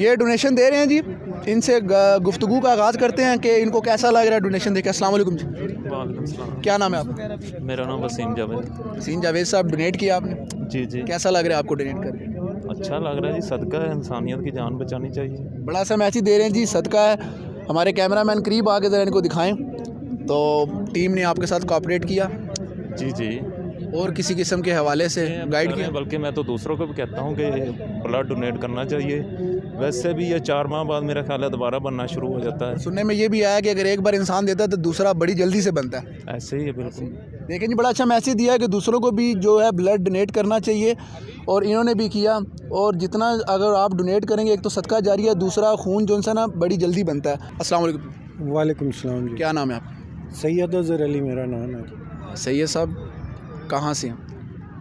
یہ ڈونیشن دے رہے ہیں جی، ان سے گفتگو کا آغاز کرتے ہیں کہ ان کو کیسا لگ رہا ہے ڈونیشن دے کے۔ السلام علیکم جی۔ وعلیکم السلام۔ کیا نام ہے آپ کا؟ میرا نام وسیم جاوید۔ حسین جاوید صاحب، ڈونیٹ کیا آپ نے؟ جی جی، کیسا لگ رہا ہے آپ کو ڈونیٹ کر کے؟ اچھا لگ رہا ہے جی، صدقہ ہے، انسانیت کی جان بچانی چاہیے۔ بڑا سا میسیج دے رہے ہیں جی، صدقہ ہے۔ ہمارے کیمرہ مین قریب آ کے ذرا ان کو دکھائیں۔ تو ٹیم نے آپ کے ساتھ کوآپریٹ کیا جی جی، اور کسی قسم کے حوالے سے گائیڈ کیا؟ بلکہ میں تو دوسروں کو بھی کہتا ہوں کہ بلڈ ڈونیٹ کرنا چاہیے۔ ویسے بھی یہ 4 ماہ بعد میرا خیال ہے دوبارہ بننا شروع ہو جاتا ہے۔ سننے میں یہ بھی آیا کہ اگر ایک بار انسان دیتا ہے تو دوسرا بڑی جلدی سے بنتا ہے۔ ایسے ہی ہے بالکل۔ لیکن جی بڑا اچھا میسیج دیا ہے کہ دوسروں کو بھی جو ہے بلڈ ڈونیٹ کرنا چاہیے، اور انہوں نے بھی کیا۔ اور جتنا اگر آپ ڈونیٹ کریں گے، ایک تو صدقہ جاریہ ہے، دوسرا خون جو ہے نا بڑی جلدی بنتا ہے۔ السلام علیکم۔ وعلیکم السلام جی۔ کیا نام ہے آپ؟ سید اظہر علی میرا نام ہے۔ سید صاحب کہاں سے ہیں؟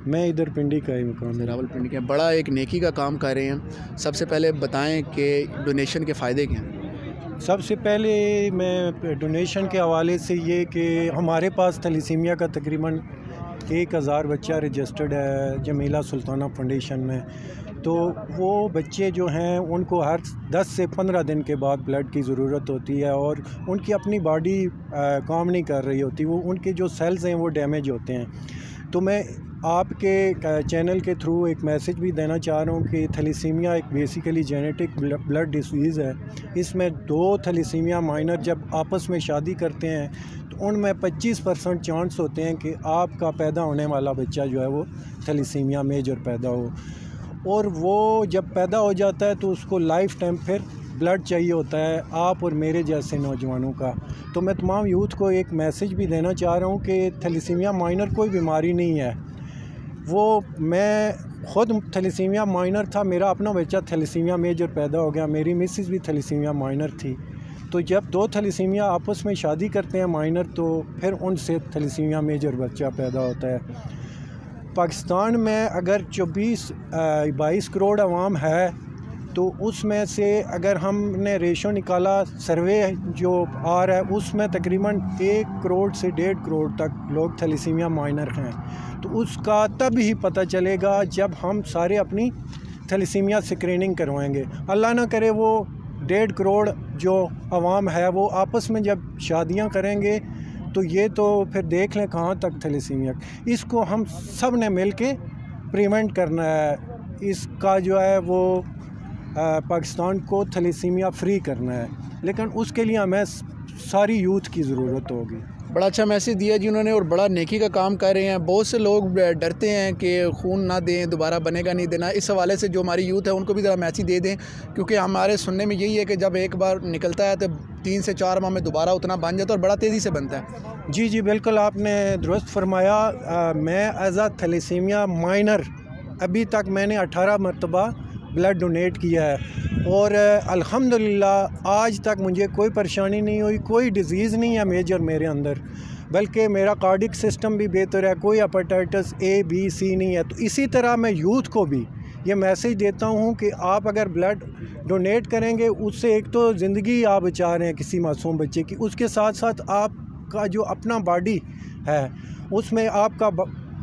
میں ادھر پنڈی کا ہی مقام ہے۔ راول پنڈی کے ہیں۔ بڑا ایک نیکی کا کام کر رہے ہیں۔ سب سے پہلے بتائیں کہ ڈونیشن کے فائدے کیا ہیں؟ سب سے پہلے میں ڈونیشن کے حوالے سے یہ کہ ہمارے پاس تھیلیسیمیا کا تقریباً 1000 بچہ رجسٹرڈ ہے جمیلہ سلطانہ فاؤنڈیشن میں۔ تو وہ بچے جو ہیں ان کو ہر 10 سے 15 دن کے بعد بلڈ کی ضرورت ہوتی ہے، اور ان کی اپنی باڈی کام نہیں کر رہی ہوتی، وہ ان کے جو سیلز ہیں وہ ڈیمیج ہوتے ہیں۔ تو میں آپ کے چینل کے تھرو ایک میسیج بھی دینا چاہ رہا ہوں کہ تھیلیسیمیا ایک بیسیکلی جینیٹک بلڈ ڈیزیز ہے۔ اس میں 2 تھیلیسیمیا مائنر جب آپس میں شادی کرتے ہیں تو ان میں 25% چانس ہوتے ہیں کہ آپ کا پیدا ہونے والا بچہ جو ہے وہ تھیلیسیمیا میجر پیدا ہو، اور وہ جب پیدا ہو جاتا ہے تو اس کو لائف ٹائم پھر بلڈ چاہیے ہوتا ہے آپ اور میرے جیسے نوجوانوں کا۔ تو میں تمام یوتھ کو ایک میسیج بھی دینا چاہ رہا ہوں کہ تھیلیسیمیا مائنر کوئی بیماری نہیں ہے۔ وہ میں خود تھیلیسیمیا مائنر تھا، میرا اپنا بچہ تھیلیسیمیا میجر پیدا ہو گیا، میری مسز بھی تھیلیسیمیا مائنر تھی۔ تو جب 2 تھیلیسیمیا آپس میں شادی کرتے ہیں مائنر، تو پھر ان سے تھیلیسیمیا میجر بچہ پیدا ہوتا ہے۔ پاکستان میں اگر 22 کروڑ عوام ہے تو اس میں سے اگر ہم نے ریشو نکالا، سروے جو آ رہا ہے اس میں تقریباً 1 کروڑ سے 1.5 کروڑ تک لوگ تھیلیسیمیا مائنر ہیں۔ تو اس کا تب ہی پتہ چلے گا جب ہم سارے اپنی تھیلیسیمیا سکریننگ کروائیں گے۔ اللہ نہ کرے وہ 1.5 کروڑ جو عوام ہے وہ آپس میں جب شادیاں کریں گے تو یہ تو پھر دیکھ لیں کہاں تک تھیلیسیمیا۔ اس کو ہم سب نے مل کے پریونٹ کرنا ہے، اس کا جو ہے وہ پاکستان کو تھیلیسیمیا فری کرنا ہے، لیکن اس کے لیے ہمیں ساری یوتھ کی ضرورت ہوگی۔ بڑا اچھا میسیج دیا جی انہوں نے، اور بڑا نیکی کا کام کر رہے ہیں۔ بہت سے لوگ ڈرتے ہیں کہ خون نہ دیں، دوبارہ بنے گا نہیں دینا۔ اس حوالے سے جو ہماری یوتھ ہے ان کو بھی ذرا میسیج دے دیں، کیونکہ ہمارے سننے میں یہی ہے کہ جب ایک بار نکلتا ہے تو 3 سے 4 ماہ میں دوبارہ اتنا بن جاتا ہے اور بڑا تیزی سے بنتا ہے۔ جی جی بالکل، آپ نے درست فرمایا۔ میں ایز اے تھیلیسیمیا مائنر ابھی تک میں نے 18 مرتبہ بلڈ ڈونیٹ کیا ہے، اور الحمدللہ آج تک مجھے کوئی پریشانی نہیں ہوئی، کوئی ڈیزیز نہیں ہے میجر میرے اندر، بلکہ میرا کارڈک سسٹم بھی بہتر ہے، کوئی ہیپاٹائٹس A B C نہیں ہے۔ تو اسی طرح میں یوتھ کو بھی یہ میسیج دیتا ہوں کہ آپ اگر بلڈ ڈونیٹ کریں گے، اس سے ایک تو زندگی آپ بچا رہے ہیں کسی معصوم بچے کی، اس کے ساتھ ساتھ آپ کا جو اپنا باڈی ہے اس میں آپ کا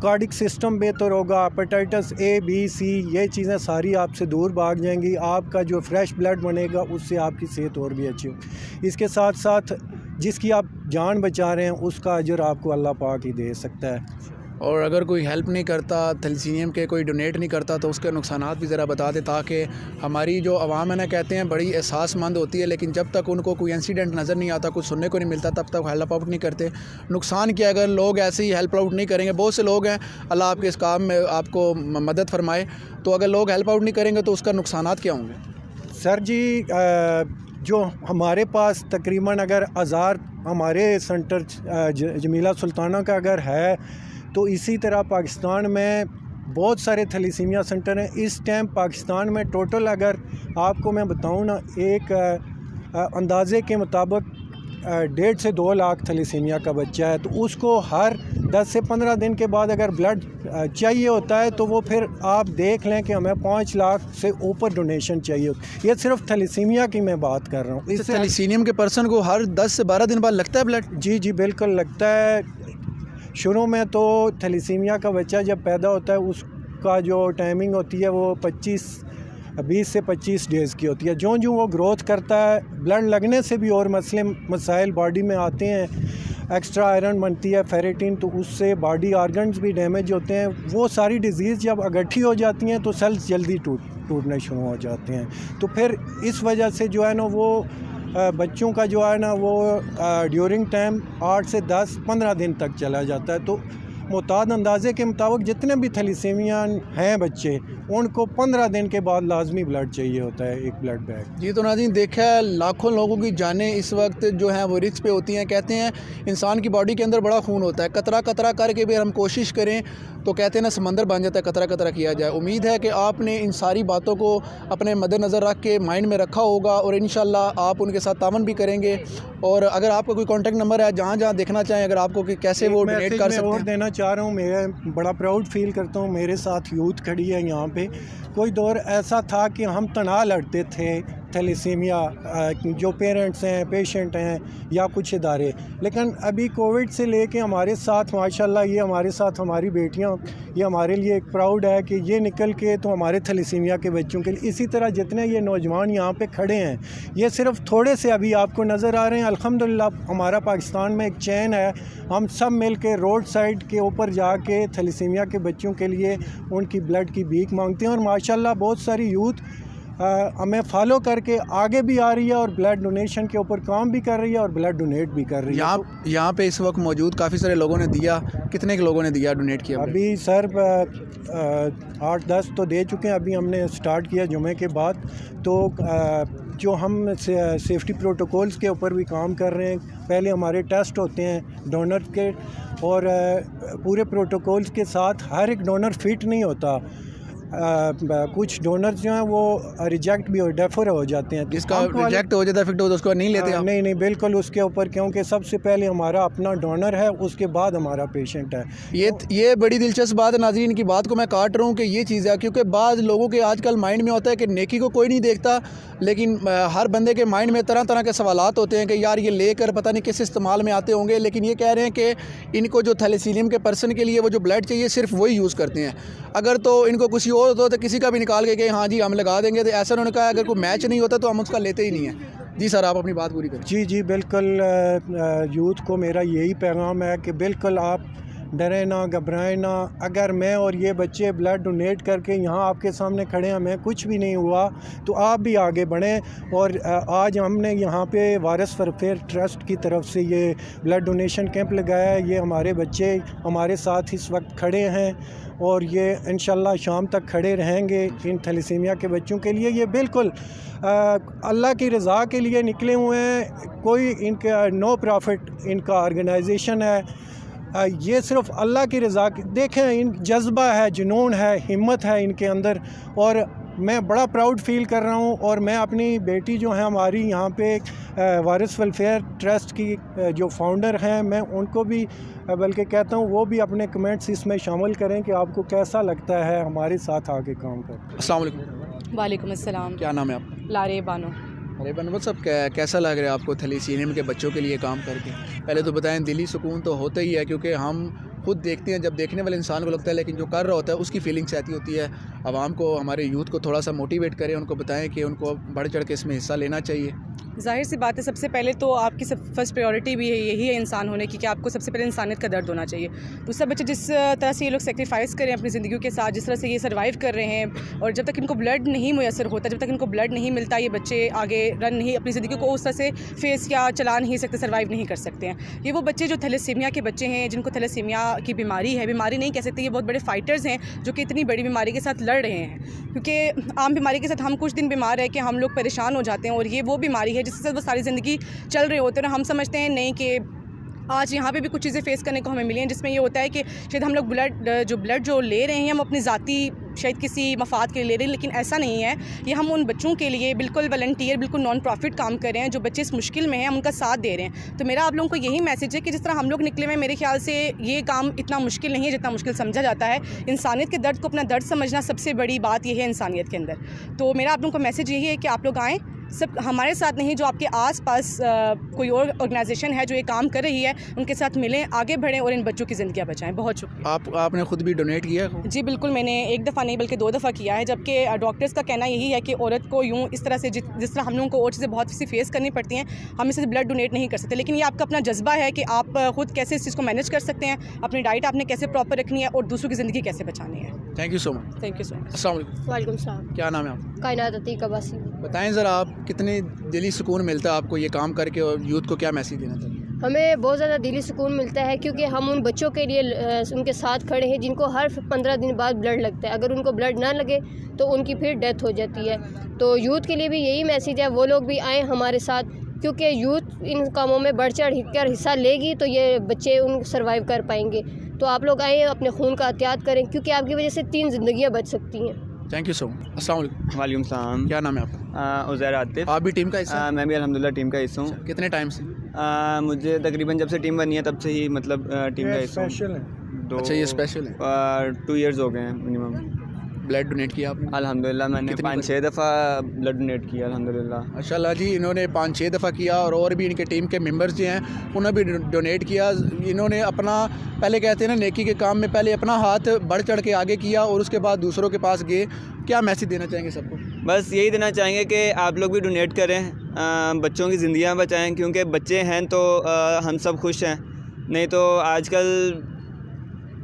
کارڈک سسٹم بہتر ہوگا، ہیپاٹائٹس A B C یہ چیزیں ساری آپ سے دور بھاگ جائیں گی، آپ کا جو فریش بلڈ بنے گا اس سے آپ کی صحت اور بھی اچھی ہوگی۔ اس کے ساتھ ساتھ جس کی آپ جان بچا رہے ہیں اس کا اجر آپ کو اللہ پاک ہی دے سکتا ہے۔ اور اگر کوئی ہیلپ نہیں کرتا تھیلیسیمیا کے، کوئی ڈونیٹ نہیں کرتا، تو اس کے نقصانات بھی ذرا بتا دیں، تاکہ ہماری جو عوام ہے نا کہتے ہیں بڑی احساس مند ہوتی ہے، لیکن جب تک ان کو کوئی انسیڈنٹ نظر نہیں آتا، کچھ سننے کو نہیں ملتا، تب تک ہیلپ آؤٹ نہیں کرتے۔ نقصان کیا اگر لوگ ایسے ہی ہیلپ آؤٹ نہیں کریں گے؟ بہت سے لوگ ہیں، اللہ آپ کے اس کام میں آپ کو مدد فرمائے، تو اگر لوگ ہیلپ آؤٹ نہیں کریں گے تو اس کا نقصانات کیا ہوں گے؟ سر جی، جو ہمارے پاس تقریباً اگر 1000 ہمارے سینٹر جمیلہ سلطانہ کا اگر ہے، تو اسی طرح پاکستان میں بہت سارے تھیلیسیمیا سینٹر ہیں۔ اس ٹائم پاکستان میں ٹوٹل اگر آپ کو میں بتاؤں نا، ایک اندازے کے مطابق 1.5 سے 2 لاکھ تھیلیسیمیا کا بچہ ہے، تو اس کو ہر 10 سے 15 دن کے بعد اگر بلڈ چاہیے ہوتا ہے تو وہ پھر آپ دیکھ لیں کہ ہمیں 5 لاکھ سے اوپر ڈونیشن چاہیے ہوتی۔ یہ صرف تھیلیسیمیا کی میں بات کر رہا ہوں۔ اس سے تھیلیسیمیا کے پرسن کو ہر 10 سے 12 دن بعد لگتا ہے بلڈ؟ جی جی بالکل لگتا ہے۔ شروع میں تو تھیلیسیمیا کا بچہ جب پیدا ہوتا ہے اس کا جو ٹائمنگ ہوتی ہے وہ 25 20 سے 25 ڈیز کی ہوتی ہے. جو وہ گروتھ کرتا ہے, بلڈ لگنے سے بھی اور مسائل باڈی میں آتے ہیں. ایکسٹرا آئرن بنتی ہے, فیریٹین, تو اس سے باڈی آرگنز بھی ڈیمیج ہوتے ہیں. وہ ساری ڈیزیز جب اکٹھی ہو جاتی ہیں تو سیلز جلدی ٹوٹنے شروع ہو جاتے ہیں. تو پھر اس وجہ سے جو ہے نا وہ بچوں کا جو ہے نا وہ ڈیورنگ ٹائم 8 سے 10-15 دن تک چلا جاتا ہے. تو معتاد اندازے کے مطابق جتنے بھی تھیلیسیمیا ہیں بچے, ان کو 15 دن کے بعد لازمی بلڈ چاہیے ہوتا ہے, ایک بلڈ بیگ. جی تو ناظرین دیکھا ہے, لاکھوں لوگوں کی جانیں اس وقت جو ہیں وہ رسک پہ ہوتی ہیں. کہتے ہیں انسان کی باڈی کے اندر بڑا خون ہوتا ہے, قطرہ قطرہ کر کے بھی ہم کوشش کریں تو کہتے ہیں نا سمندر بن جاتا ہے, قطرہ قطرہ کیا جائے. امید ہے کہ آپ نے ان ساری باتوں کو اپنے مد نظر رکھ کے مائنڈ میں رکھا ہوگا اور انشاءاللہ آپ ان کے ساتھ تعاون بھی کریں گے. اور اگر آپ کا کوئی کانٹیکٹ نمبر ہے جہاں جہاں دیکھنا چاہیں, اگر آپ کو کہ کیسے وہ ڈونیٹ کر سکتے ہیں. اور دینا چاہ رہا ہوں, میں بڑا پراؤڈ فیل کرتا ہوں, میرے ساتھ یوتھ کھڑی ہے یہاں پہ. کوئی دور ایسا تھا کہ ہم تنہا لڑتے تھے تھیلیسیمیا, جو پیرنٹس ہیں, پیشنٹ ہیں یا کچھ ادارے. لیکن ابھی کووڈ سے لے کے ہمارے ساتھ ماشاءاللہ یہ ہمارے ساتھ ہماری بیٹیاں, یہ ہمارے لیے ایک پراؤڈ ہے کہ یہ نکل کے تو ہمارے تھیلیسیمیا کے بچوں کے لیے. اسی طرح جتنے یہ نوجوان یہاں پہ کھڑے ہیں, یہ صرف تھوڑے سے ابھی آپ کو نظر آ رہے ہیں. الحمدللہ ہمارا پاکستان میں ایک چین ہے, ہم سب مل کے روڈ سائڈ کے اوپر جا کے تھیلیسیمیا کے بچوں کے لیے ان کی بلڈ کی بھیک مانگتے ہیں. اور ماشاءاللہ بہت ساری یوتھ ہمیں فالو کر کے آگے بھی آ رہی ہے اور بلڈ ڈونیشن کے اوپر کام بھی کر رہی ہے اور بلڈ ڈونیٹ بھی کر رہی ہے. یہاں پہ اس وقت موجود کافی سارے لوگوں نے دیا, کتنے کے لوگوں نے دیا, ڈونیٹ کیا؟ ابھی سر 8-10 تو دے چکے ہیں. ابھی ہم نے سٹارٹ کیا جمعے کے بعد. تو جو ہم سیفٹی پروٹوکولز کے اوپر بھی کام کر رہے ہیں. پہلے ہمارے ٹیسٹ ہوتے ہیں ڈونر کے, اور پورے پروٹوکولز کے ساتھ ہر ایک ڈونر فٹ نہیں ہوتا. کچھ ڈونرز جو ہیں وہ ریجیکٹ بھی ڈیفر ہو جاتے ہیں. جس کا ریجیکٹ ہو جاتا ہے پھر اس کو نہیں لیتے آپ؟ نہیں بالکل اس کے اوپر, کیونکہ سب سے پہلے ہمارا اپنا ڈونر ہے, اس کے بعد ہمارا پیشنٹ ہے. یہ بڑی دلچسپ بات ہے. ناظرین کی بات کو میں کاٹ رہا ہوں کہ یہ چیز ہے, کیونکہ بعض لوگوں کے آج کل مائنڈ میں ہوتا ہے کہ نیکی کو کوئی نہیں دیکھتا, لیکن ہر بندے کے مائنڈ میں طرح طرح کے سوالات ہوتے ہیں کہ یار یہ لے کر پتہ نہیں کس استعمال میں آتے ہوں گے. لیکن یہ کہہ رہے ہیں کہ ان کو جو تھیلیسیمیا کے پرسن کے لیے وہ جو بلڈ چاہیے صرف وہی یوز کرتے ہیں. اگر تو ان کو کسی اور ہوتا تو کسی کا بھی نکال کے کہ ہاں جی ہم لگا دیں گے, تو ایسا انہوں نے کہا اگر کوئی میچ نہیں ہوتا تو ہم اس کا لیتے ہی نہیں ہیں. جی سر, آپ اپنی بات پوری کریں. جی بالکل. یوتھ کو میرا یہی پیغام ہے کہ بالکل آپ ڈریں نہ, گھبرائیں نہ. اگر میں اور یہ بچے بلڈ ڈونیٹ کر کے یہاں آپ کے سامنے کھڑے ہیں, ہمیں کچھ بھی نہیں ہوا, تو آپ بھی آگے بڑھیں. اور آج ہم نے یہاں پہ وارث ویلفیئر ٹرسٹ کی طرف سے یہ بلڈ ڈونیشن کیمپ لگایا ہے. یہ ہمارے بچے ہمارے ساتھ اس وقت کھڑے ہیں اور یہ انشاءاللہ شام تک کھڑے رہیں گے ان تھیلیسیمیا کے بچوں کے لیے. یہ بالکل اللہ کی رضا کے لیے نکلے ہوئے ہیں. کوئی ان کا نو پرافٹ ان کا آرگنائزیشن ہے. یہ صرف اللہ کی رضا دیکھیں, ان جذبہ ہے, جنون ہے, ہمت ہے ان کے اندر. اور میں بڑا پراؤڈ فیل کر رہا ہوں. اور میں اپنی بیٹی جو ہے ہماری یہاں پہ وارث ویلفیئر ٹرسٹ کی جو فاؤنڈر ہیں, میں ان کو بھی بلکہ کہتا ہوں وہ بھی اپنے کمنٹس اس میں شامل کریں کہ آپ کو کیسا لگتا ہے ہمارے ساتھ آ کے کام کریں. السلام علیکم. وعلیکم السلام. کیا نام ہے آپ؟ لارے بانو. ارے بنو صاحب, کیسا لگ رہا ہے آپ کو تھیلیسیمیا کے بچوں کے لیے کام کر کے؟ پہلے تو بتائیں, دلی سکون تو ہوتا ہی ہے, کیونکہ ہم خود دیکھتے ہیں, جب دیکھنے والے انسان کو لگتا ہے, لیکن جو کر رہا ہوتا ہے اس کی فیلنگس ایسی ہوتی ہے. عوام کو, ہمارے یوتھ کو تھوڑا سا موٹیویٹ کریں, ان کو بتائیں کہ ان کو بڑھ چڑھ کے اس میں حصہ لینا چاہیے. ظاہر سی بات ہے, سب سے پہلے تو آپ کی فرسٹ پریورٹی بھی یہی ہے انسان ہونے کی, کہ آپ کو سب سے پہلے انسانیت کا درد ہونا چاہیے. دوسرا, بچے جس طرح سے یہ لوگ سیکریفائس کریں اپنی زندگیوں کے ساتھ, جس طرح سے یہ سروائیو کر رہے ہیں, اور جب تک ان کو بلڈ نہیں میسر ہوتا, جب تک ان کو بلڈ نہیں ملتا, یہ بچے آگے رن نہیں, اپنی زندگی کو اس طرح سے فیس یا چلا نہیں سکتے, سروائیو نہیں کر سکتے ہیں. یہ وہ بچے جو تھیلیسیمیا کے بچے ہیں, جن کو تھیلیسیمیا کی بیماری ہے, بیماری نہیں کہہ سکتے, یہ بہت بڑے فائٹرز ہیں جو کہ اتنی بڑی بیماری کے ساتھ لڑ رہے ہیں. کیونکہ عام بیماری کے ساتھ ہم کچھ دن بیمار ہے کہ ہم لوگ پریشان ہو جاتے ہیں, اور یہ وہ بیماری ہے جس کے ساتھ وہ ساری زندگی چل رہے ہوتے ہیں. ہم سمجھتے ہیں نہیں کہ آج یہاں پہ بھی کچھ چیزیں فیس کرنے کو ہمیں ملی ہیں, جس میں یہ ہوتا ہے کہ شاید ہم لوگ بلڈ جو لے رہے ہیں ہم اپنی ذاتی شاید کسی مفاد کے لیے لے رہے ہیں, لیکن ایسا نہیں ہے. یہ ہم ان بچوں کے لیے بالکل والنٹیئر, بالکل نان پروفٹ کام کر رہے ہیں. جو بچے اس مشکل میں ہیں ہم ان کا ساتھ دے رہے ہیں. تو میرا آپ لوگوں کو یہی میسیج ہے کہ جس طرح ہم لوگ نکلے ہوئے, میرے خیال سے یہ کام اتنا مشکل نہیں ہے جتنا مشکل سمجھا جاتا ہے. انسانیت کے درد کو اپنا درد سمجھنا سب سے بڑی بات یہ ہے انسانیت کے اندر. تو میرا آپ لوگوں کو میسیج یہی ہے کہ آپ لوگ آئیں, سب ہمارے ساتھ نہیں, جو آپ کے آس پاس کوئی اور آرگنائزیشن ہے جو یہ کام کر رہی ہے, ان کے ساتھ ملیں, آگے بڑھیں اور ان بچوں کی زندگیاں بچائیں. بہت شکریہ. آپ نے خود بھی ڈونیٹ کیا ہے؟ جی بالکل, میں نے ایک دفعہ نہیں بلکہ 2 دفعہ کیا ہے, جبکہ ڈاکٹرز کا کہنا یہی ہے کہ عورت کو یوں اس طرح سے جس طرح ہم لوگوں کو اور چیزیں بہت سی فیس کرنی پڑتی ہیں, ہم اس سے بلڈ ڈونیٹ نہیں کر سکتے. لیکن یہ آپ کا اپنا جذبہ ہے کہ آپ خود کیسے اس چیز کو مینیج کر سکتے ہیں, اپنی ڈائٹ آپ نے کیسے پراپر رکھنی ہے اور دوسروں کی زندگی کیسے بچانی ہے. Thank you so much. Thank you so much. السلام علیکم. وعلیکم السلام. کیا نام ہے آپ؟ کائنات عتیق عباسی. بتائیں ذرا, آپ کتنے دلی سکون ملتا ہے آپ کو یہ کام کر کے, اور یوتھ کو کیا میسیج دینا چاہتے ہیں؟ ہمیں بہت زیادہ دلی سکون ملتا ہے کیونکہ ہم ان بچوں کے لیے ان کے ساتھ کھڑے ہیں جن کو ہر 15 دن بعد بلڈ لگتا ہے. اگر ان کو بلڈ نہ لگے تو ان کی پھر ڈیتھ ہو جاتی ہے. تو یوتھ کے لیے بھی یہی میسیج ہے, وہ لوگ بھی آئیں ہمارے ساتھ, کیونکہ یوتھ ان کاموں میں بڑھ چڑھ کر حصہ لے گی تو یہ بچے ان سروائیو کر پائیں گے. تو آپ لوگ آئیں, اپنے خون کا احتیاط کریں, کیونکہ آپ کی وجہ سے 3 زندگیاں بچ سکتی ہیں. Thank you so much. السلام علیکم. وعلیکم السلام. کیا نام ہے آپ کا؟ عزیر عاطف. آپ بھی ٹیم کا حصہ؟ میں بھی الحمدللہ ٹیم کا حصہ ہوں. کتنے ٹائم سے؟ مجھے تقریباً جب سے ٹیم بنی ہے تب سے ہی مطلب ٹیم کا حصہ اسپیشل ہے. اچھا, یہ اسپیشل ہے. 2 ایئرز ہو گئے ہیں منیمم. بلڈ ڈونیٹ کیا آپ نے؟ الحمدللہ میں نے 5-6 دفعہ بلڈ ڈونیٹ کیا الحمدللہ. ماشاء اللہ جی, انہوں نے 5-6 دفعہ کیا, اور بھی ان کے ٹیم کے ممبرز جو ہیں انہوں نے بھی ڈونیٹ کیا. انہوں نے اپنا, پہلے کہتے ہیں نا نیکی کے کام میں پہلے اپنا ہاتھ بڑھ چڑھ کے آگے کیا, اور اس کے بعد دوسروں کے پاس گئے. کیا میسیج دینا چاہیں گے سب کو؟ بس یہی دینا چاہیں گے کہ آپ لوگ بھی ڈونیٹ کریں, بچوں کی زندگیاں بچائیں, کیونکہ بچے ہیں تو ہم سب خوش ہیں. نہیں تو آج کل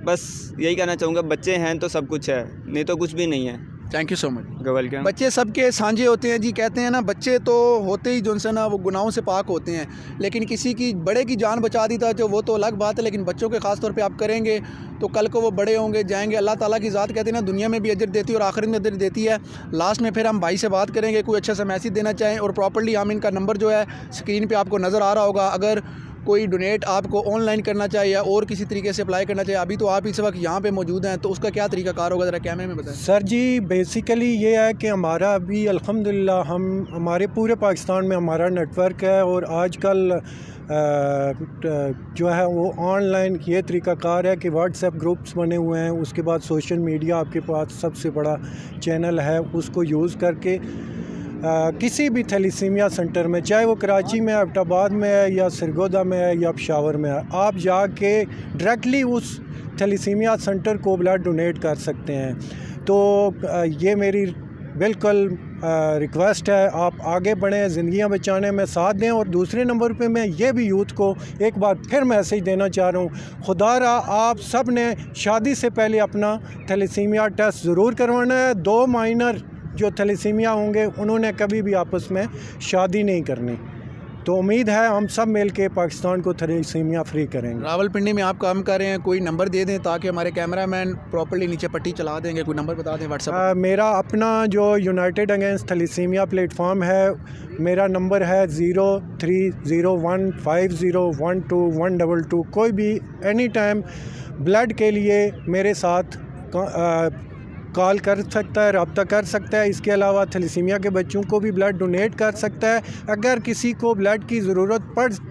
بس یہی کہنا چاہوں گا, بچے ہیں تو سب کچھ ہے, نہیں تو کچھ بھی نہیں ہے. Thank you so much. Welcome. بچے سب کے سانجے ہوتے ہیں جی, کہتے ہیں نا بچے تو ہوتے ہی جو ان سے نا وہ گناہوں سے پاک ہوتے ہیں, لیکن کسی کی بڑے کی جان بچا دیتا جو وہ تو الگ بات ہے, لیکن بچوں کے خاص طور پہ آپ کریں گے تو کل کو وہ بڑے ہوں گے, جائیں گے. اللہ تعالیٰ کی ذات کہتے ہیں نا دنیا میں بھی اجر دیتی ہے اور آخرت میں اجر دیتی ہے. لاسٹ میں پھر ہم بھائی سے بات کریں گے, کوئی اچھا سا میسیج دینا چاہیں, اور پراپرلی ہم ان کا نمبر جو ہے اسکرین پہ آپ کو نظر آ رہا ہوگا. اگر کوئی ڈونیٹ آپ کو آن لائن کرنا چاہے یا اور کسی طریقے سے اپلائی کرنا چاہے, ابھی تو آپ اس وقت یہاں پہ موجود ہیں, تو اس کا کیا طریقہ کار ہوگا, ذرا کیمرے میں بتائیں. سر جی بیسیکلی یہ ہے کہ ہمارا ابھی الحمدللہ ہمارے پورے پاکستان میں ہمارا نیٹ ورک ہے, اور آج کل جو ہے وہ آن لائن یہ طریقہ کار ہے کہ واٹس ایپ گروپس بنے ہوئے ہیں. اس کے بعد سوشل میڈیا آپ کے پاس سب سے بڑا چینل ہے, اس کو یوز کر کے کسی بھی تھیلیسیمیا سنٹر میں, چاہے وہ کراچی میں, ایبٹ آباد میں ہے, یا سرگودا میں ہے, یا پشاور میں ہے, آپ جا کے ڈائریکٹلی اس تھیلیسیمیا سنٹر کو بلڈ ڈونیٹ کر سکتے ہیں. تو یہ میری بالکل ریکویسٹ ہے, آپ آگے بڑھیں, زندگیاں بچانے میں ساتھ دیں. اور دوسرے نمبر پہ میں یہ بھی یوتھ کو ایک بار پھر میسیج دینا چاہ رہا ہوں, خدا را آپ سب نے شادی سے پہلے اپنا تھیلیسیمیا ٹیسٹ ضرور کروانا ہے. 2 مائنر جو تھیلیسیمیا ہوں گے انہوں نے کبھی بھی آپس میں شادی نہیں کرنی. تو امید ہے ہم سب مل کے پاکستان کو تھیلیسیمیا فری کریں گے. راول پنڈی میں آپ کام کر رہے ہیں, کوئی نمبر دے دیں تاکہ ہمارے کیمرہ مین پراپرلی نیچے پٹی چلا دیں گے. کوئی نمبر بتا دیں واٹس ایپ. میرا اپنا جو United against thalassaemia plate form ہے, میرا نمبر ہے 0301501212. کوئی بھی اینی ٹائم بلڈ کے لیے میرے ساتھ کال کر سکتا ہے, رابطہ کر سکتا ہے. اس کے علاوہ تھیلیسیمیا کے بچوں کو بھی بلڈ ڈونیٹ کر سکتا ہے. اگر کسی کو بلڈ کی ضرورت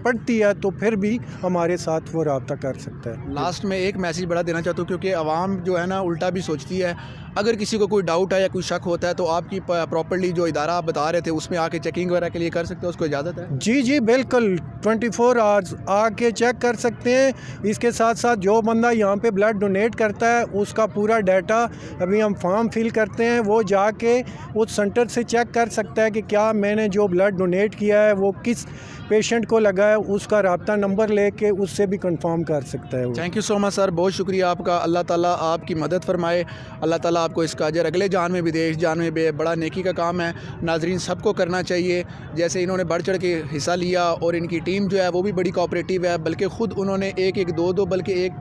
پڑتی ہے تو پھر بھی ہمارے ساتھ وہ رابطہ کر سکتا ہے. لاسٹ میں ایک میسیج بڑا دینا چاہتا ہوں, کیونکہ عوام جو ہے نا الٹا بھی سوچتی ہے. اگر کسی کو کوئی ڈاؤٹ ہے یا کوئی شک ہوتا ہے تو آپ کی پراپرلی جو ادارہ آپ بتا رہے تھے اس میں آ کے چیکنگ وغیرہ کے لیے کر سکتے ہیں, اس کو اجازت ہے؟ جی بالکل 24 آورز آ کے چیک کر سکتے ہیں. اس کے ساتھ ساتھ جو بندہ یہاں پہ بلڈ ڈونیٹ کرتا ہے اس کا پورا ڈیٹا ابھی ہم فارم فل کرتے ہیں, وہ جا کے اس سنٹر سے چیک کر سکتا ہے کہ کیا میں نے جو بلڈ ڈونیٹ کیا ہے وہ کس پیشنٹ کو لگا ہے, اس کا رابطہ نمبر لے کے اس سے بھی کنفرم کر سکتا ہے. تھینک یو سو مچ سر, بہت شکریہ آپ کا. اللہ تعالیٰ آپ کی مدد فرمائے, اللہ تعالیٰ آپ کو اس کا اجر اگلے جان میں بھی دے, اس جان میں بھی. بڑا نیکی کا کام ہے, ناظرین سب کو کرنا چاہیے. جیسے انہوں نے بڑھ چڑھ کے حصہ لیا, اور ان کی ٹیم جو ہے وہ بھی بڑی کوآپریٹیو ہے, بلکہ خود انہوں نے 1-2 بلکہ ایک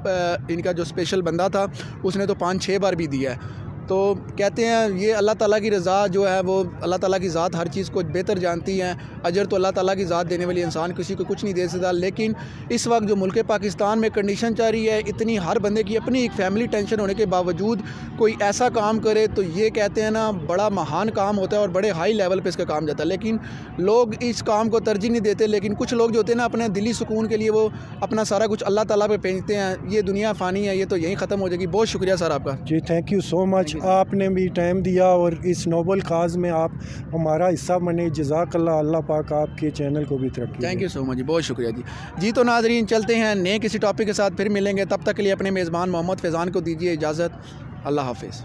ان کا جو اسپیشل بندہ تھا اس نے تو 5-6 بار بھی دیا ہے. تو کہتے ہیں یہ اللہ تعالیٰ کی رضا جو ہے وہ اللہ تعالیٰ کی ذات ہر چیز کو بہتر جانتی ہیں. اجر تو اللہ تعالیٰ کی ذات دینے والی, انسان کسی کو کچھ نہیں دے سکتا. لیکن اس وقت جو ملک پاکستان میں کنڈیشن چل رہی ہے, اتنی ہر بندے کی اپنی ایک فیملی ٹینشن ہونے کے باوجود کوئی ایسا کام کرے تو یہ کہتے ہیں نا بڑا مہان کام ہوتا ہے اور بڑے ہائی لیول پہ اس کا کام جاتا ہے. لیکن لوگ اس کام کو ترجیح نہیں دیتے. لیکن کچھ لوگ جو ہوتے ہیں نا اپنے دلی سکون کے لیے وہ اپنا سارا کچھ اللہ تعالیٰ پہ بھیجتے ہیں. یہ دنیا فانی ہے, یہ تو یہیں ختم ہو جائے گی. بہت شکریہ سر آپ کا. جی تھینک یو سو مچ. آپ نے بھی ٹائم دیا اور اس نوبل کاز میں آپ ہمارا حصہ بنے. جزاک اللہ. اللہ پاک آپ کے چینل کو بھی ترقی دے. تھینک یو سو مچ جی, بہت شکریہ جی. تو ناظرین چلتے ہیں نئے کسی ٹاپک کے ساتھ پھر ملیں گے. تب تک کے لیے اپنے میزبان محمد فیضان کو دیجیے اجازت. اللہ حافظ.